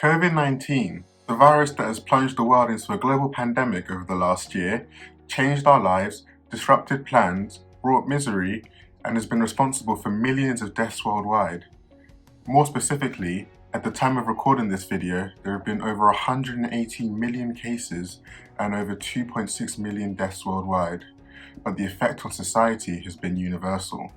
COVID-19, the virus that has plunged the world into a global pandemic over the last year, changed our lives, disrupted plans, brought misery, and has been responsible for millions of deaths worldwide. More specifically, at the time of recording this video, there have been over 118 million cases and over 2.6 million deaths worldwide, but the effect on society has been universal.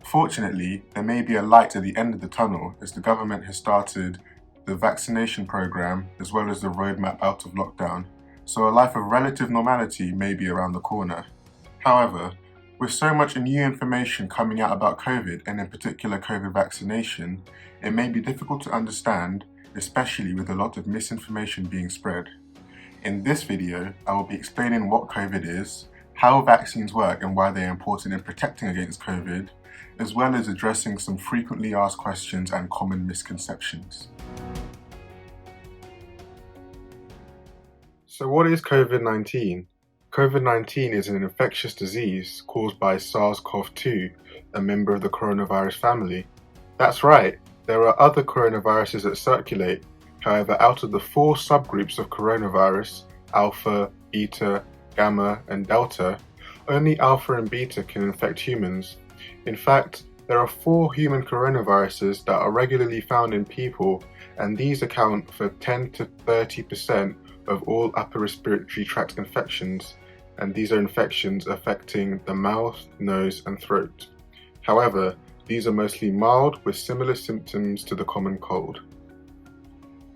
Fortunately, there may be a light at the end of the tunnel as the government has started the vaccination program as well as the roadmap out of lockdown, so a life of relative normality may be around the corner. However, with so much new information coming out about COVID and in particular COVID vaccination, it may be difficult to understand, especially with a lot of misinformation being spread. In this video, I will be explaining what COVID is, how vaccines work and why they are important in protecting against COVID, as well as addressing some frequently asked questions and common misconceptions. So what is COVID-19? COVID-19 is an infectious disease caused by SARS-CoV-2, a member of the coronavirus family. That's right, there are other coronaviruses that circulate. However, out of the 4 subgroups of coronavirus, Alpha, Beta, Gamma, and Delta, only Alpha and Beta can infect humans. In fact, there are 4 human coronaviruses that are regularly found in people, and these account for 10 to 30% of all upper respiratory tract infections, and these are infections affecting the mouth, nose, and throat. However, these are mostly mild with similar symptoms to the common cold.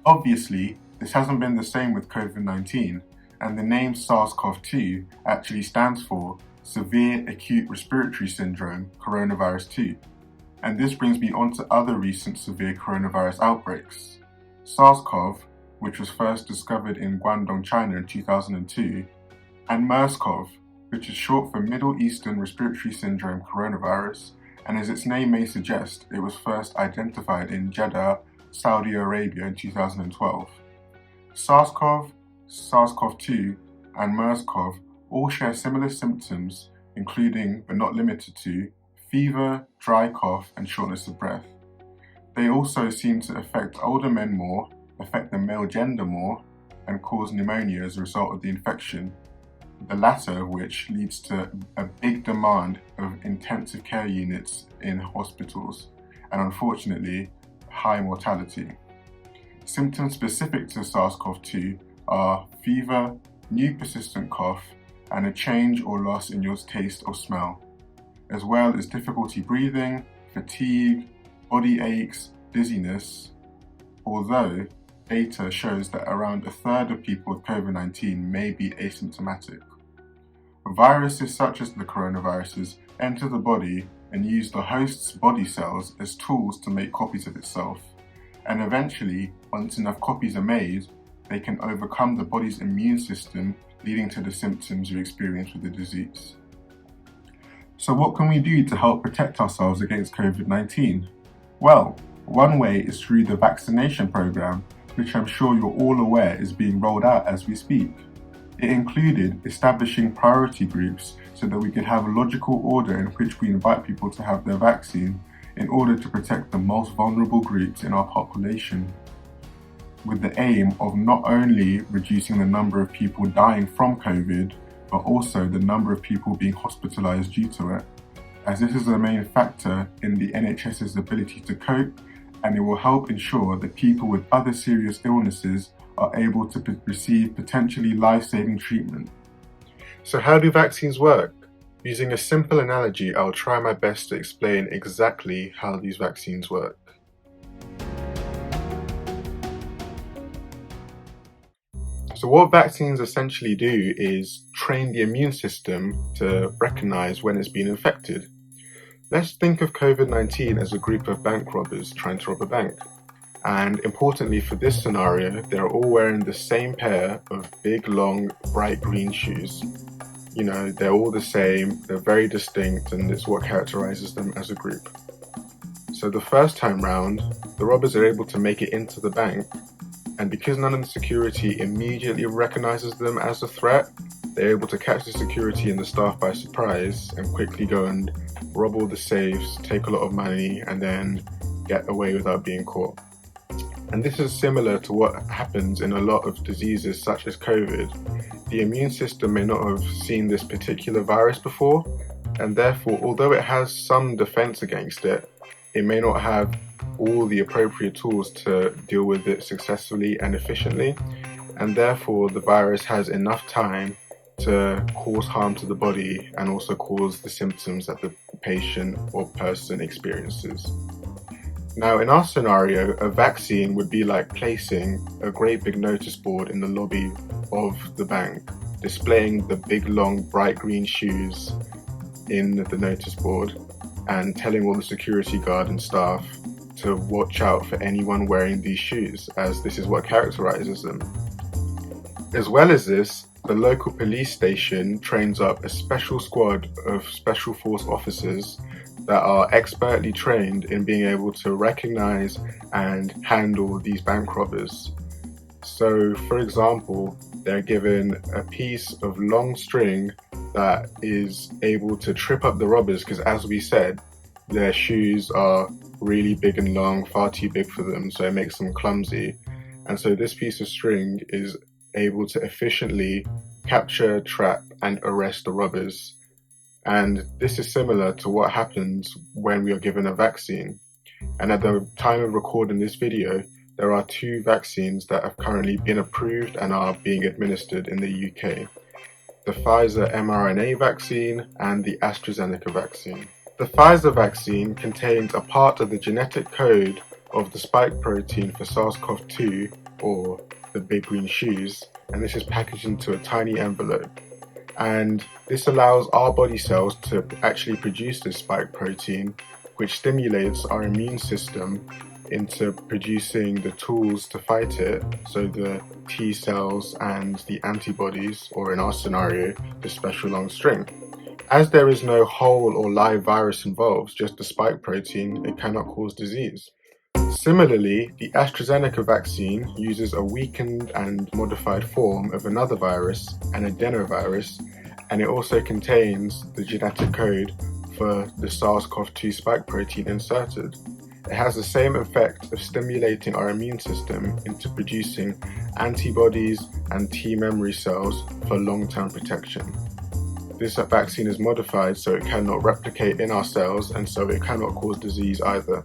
Obviously, this hasn't been the same with COVID-19, and the name SARS-CoV-2 actually stands for Severe Acute Respiratory Syndrome Coronavirus 2. And this brings me on to other recent severe coronavirus outbreaks. SARS-CoV, which was first discovered in Guangdong, China in 2002, and MERS-CoV, which is short for Middle Eastern Respiratory Syndrome Coronavirus, and as its name may suggest, it was first identified in Jeddah, Saudi Arabia in 2012. SARS-CoV, SARS-CoV-2, and MERS-CoV all share similar symptoms, including, but not limited to, fever, dry cough, and shortness of breath. They also seem to affect older men more, affect the male gender more, and cause pneumonia as a result of the infection, the latter of which leads to a big demand of intensive care units in hospitals, and unfortunately, high mortality. Symptoms specific to SARS-CoV-2 are fever, new persistent cough, and a change or loss in your taste or smell, as well as difficulty breathing, fatigue, body aches, dizziness, although data shows that around a third of people with COVID-19 may be asymptomatic. Viruses such as the coronaviruses enter the body and use the host's body cells as tools to make copies of itself, and eventually, once enough copies are made, they can overcome the body's immune system, leading to the symptoms you experience with the disease. So what can we do to help protect ourselves against COVID-19? Well, one way is through the vaccination program, which I'm sure you're all aware is being rolled out as we speak. It included establishing priority groups so that we could have a logical order in which we invite people to have their vaccine in order to protect the most vulnerable groups in our population, with the aim of not only reducing the number of people dying from COVID, but also the number of people being hospitalized due to it, as this is the main factor in the NHS's ability to cope, and it will help ensure that people with other serious illnesses are able to receive potentially life-saving treatment. So how do vaccines work? Using a simple analogy, I'll try my best to explain exactly how these vaccines work. So what vaccines essentially do is train the immune system to recognize when it's been infected. Let's think of COVID-19 as a group of bank robbers trying to rob a bank. And importantly for this scenario, they're all wearing the same pair of big, long, bright green shoes. You know, they're all the same, they're very distinct, and it's what characterizes them as a group. So the first time round, the robbers are able to make it into the bank, and because none of the security immediately recognizes them as a threat, they're able to catch the security and the staff by surprise and quickly go and rob all the safes, take a lot of money, and then get away without being caught. And this is similar to what happens in a lot of diseases such as COVID. The immune system may not have seen this particular virus before, and therefore, although it has some defense against it, it may not have all the appropriate tools to deal with it successfully and efficiently, and therefore the virus has enough time to cause harm to the body and also cause the symptoms that the patient or person experiences. Now, in our scenario, a vaccine would be like placing a great big notice board in the lobby of the bank, displaying the big, long, bright green shoes in the notice board and telling all the security guard and staff to watch out for anyone wearing these shoes, as this is what characterizes them. As well as this, the local police station trains up a special squad of special force officers that are expertly trained in being able to recognize and handle these bank robbers. So, for example, they're given a piece of long string that is able to trip up the robbers because, as we said, their shoes are really big and long, far too big for them, so it makes them clumsy. And so this piece of string is able to efficiently capture, trap, and arrest the robbers. And this is similar to what happens when we are given a vaccine. And at the time of recording this video, there are 2 vaccines that have currently been approved and are being administered in the UK. The Pfizer mRNA vaccine and the AstraZeneca vaccine. The Pfizer vaccine contains a part of the genetic code of the spike protein for SARS-CoV-2, or the big green shoes, and this is packaged into a tiny envelope. And this allows our body cells to actually produce this spike protein, which stimulates our immune system into producing the tools to fight it, so the T cells and the antibodies, or in our scenario, the special long string. As there is no whole or live virus involved, just the spike protein, it cannot cause disease. Similarly, the AstraZeneca vaccine uses a weakened and modified form of another virus, an adenovirus, and it also contains the genetic code for the SARS-CoV-2 spike protein inserted. It has the same effect of stimulating our immune system into producing antibodies and T memory cells for long-term protection. This vaccine is modified so it cannot replicate in our cells, and so it cannot cause disease either.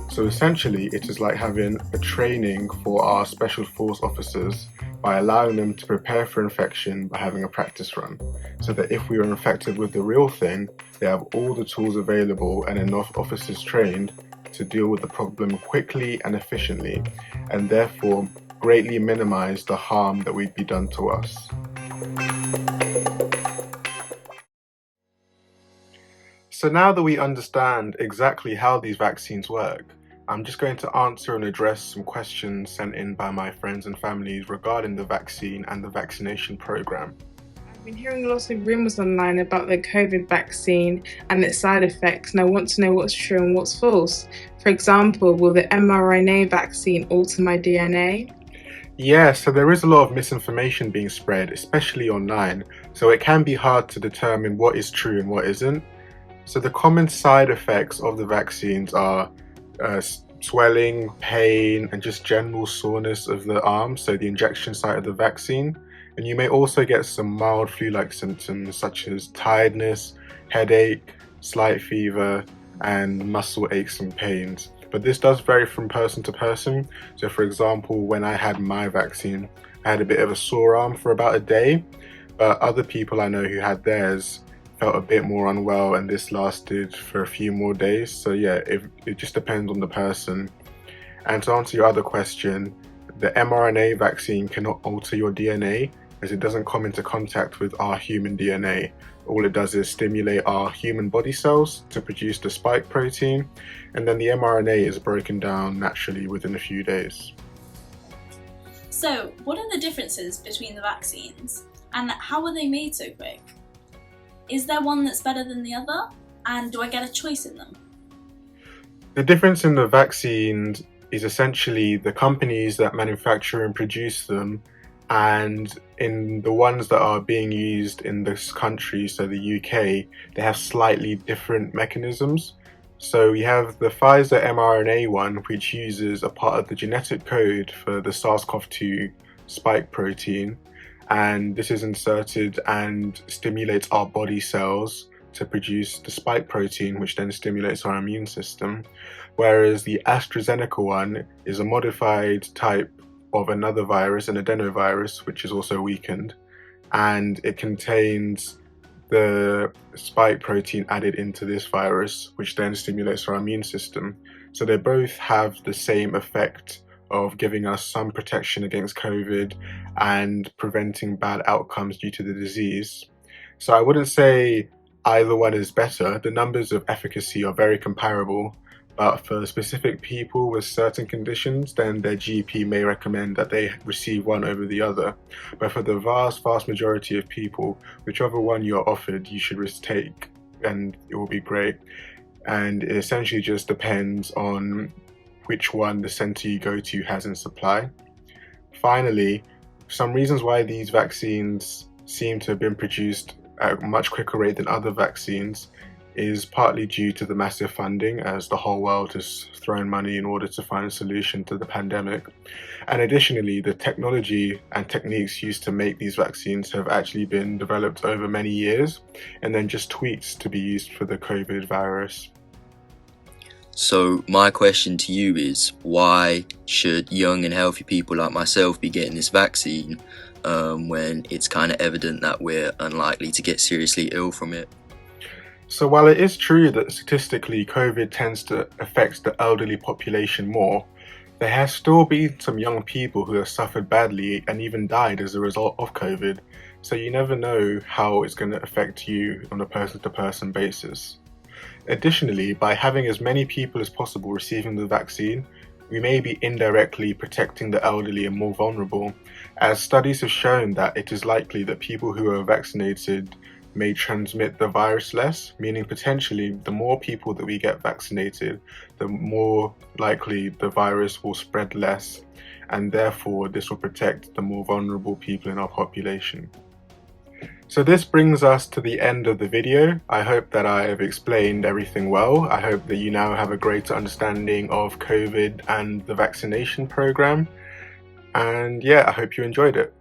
So essentially, it is like having a training for our special force officers by allowing them to prepare for infection by having a practice run, so that if we are infected with the real thing, they have all the tools available and enough officers trained to deal with the problem quickly and efficiently, and therefore greatly minimize the harm that would be done to us. So now that we understand exactly how these vaccines work, I'm just going to answer and address some questions sent in by my friends and families regarding the vaccine and the vaccination program. I've been hearing lots of rumours online about the COVID vaccine and its side effects, and I want to know what's true and what's false. For example, will the mRNA vaccine alter my DNA? Yeah, so there is a lot of misinformation being spread, especially online, so it can be hard to determine what is true and what isn't. So the common side effects of the vaccines are swelling, pain, and just general soreness of the arm, so the injection site of the vaccine. And you may also get some mild flu-like symptoms such as tiredness, headache, slight fever, and muscle aches and pains. But this does vary from person to person. So for example, when I had my vaccine, I had a bit of a sore arm for about a day, but other people I know who had theirs felt a bit more unwell, and this lasted for a few more days. So yeah, it just depends on the person. And to answer your other question, the mRNA vaccine cannot alter your DNA, as it doesn't come into contact with our human DNA. All it does is stimulate our human body cells to produce the spike protein, and then the mRNA is broken down naturally within a few days. So, what are the differences between the vaccines, and how are they made so quick? Is there one that's better than the other, and do I get a choice in them? The difference in the vaccines is essentially the companies that manufacture and produce them, and in the ones that are being used in this country, so the UK, they have slightly different mechanisms. So we have the Pfizer mRNA one, which uses a part of the genetic code for the SARS-CoV-2 spike protein, and this is inserted and stimulates our body cells to produce the spike protein, which then stimulates our immune system. Whereas the AstraZeneca one is a modified type of another virus, an adenovirus, which is also weakened, and it contains the spike protein added into this virus, which then stimulates our immune system. So they both have the same effect of giving us some protection against COVID and preventing bad outcomes due to the disease. So I wouldn't say either one is better. The numbers of efficacy are very comparable, but for specific people with certain conditions, then their GP may recommend that they receive one over the other. But for the vast majority of people, whichever one you're offered, you should take, and it will be great. And it essentially just depends on which one the center you go to has in supply. Finally, some reasons why these vaccines seem to have been produced at a much quicker rate than other vaccines is partly due to the massive funding, as the whole world has thrown money in order to find a solution to the pandemic. And additionally, the technology and techniques used to make these vaccines have actually been developed over many years and then just tweaked to be used for the COVID virus. So my question to you is, why should young and healthy people like myself be getting this vaccine when it's kind of evident that we're unlikely to get seriously ill from it? So while it is true that statistically COVID tends to affect the elderly population more, there has still been some young people who have suffered badly and even died as a result of COVID. So you never know how it's going to affect you on a person-to-person basis. Additionally, by having as many people as possible receiving the vaccine, we may be indirectly protecting the elderly and more vulnerable, as studies have shown that it is likely that people who are vaccinated may transmit the virus less, meaning potentially the more people that we get vaccinated, the more likely the virus will spread less, and therefore this will protect the more vulnerable people in our population. So this brings us to the end of the video. I hope that I have explained everything well. I hope that you now have a greater understanding of COVID and the vaccination program. And yeah, I hope you enjoyed it.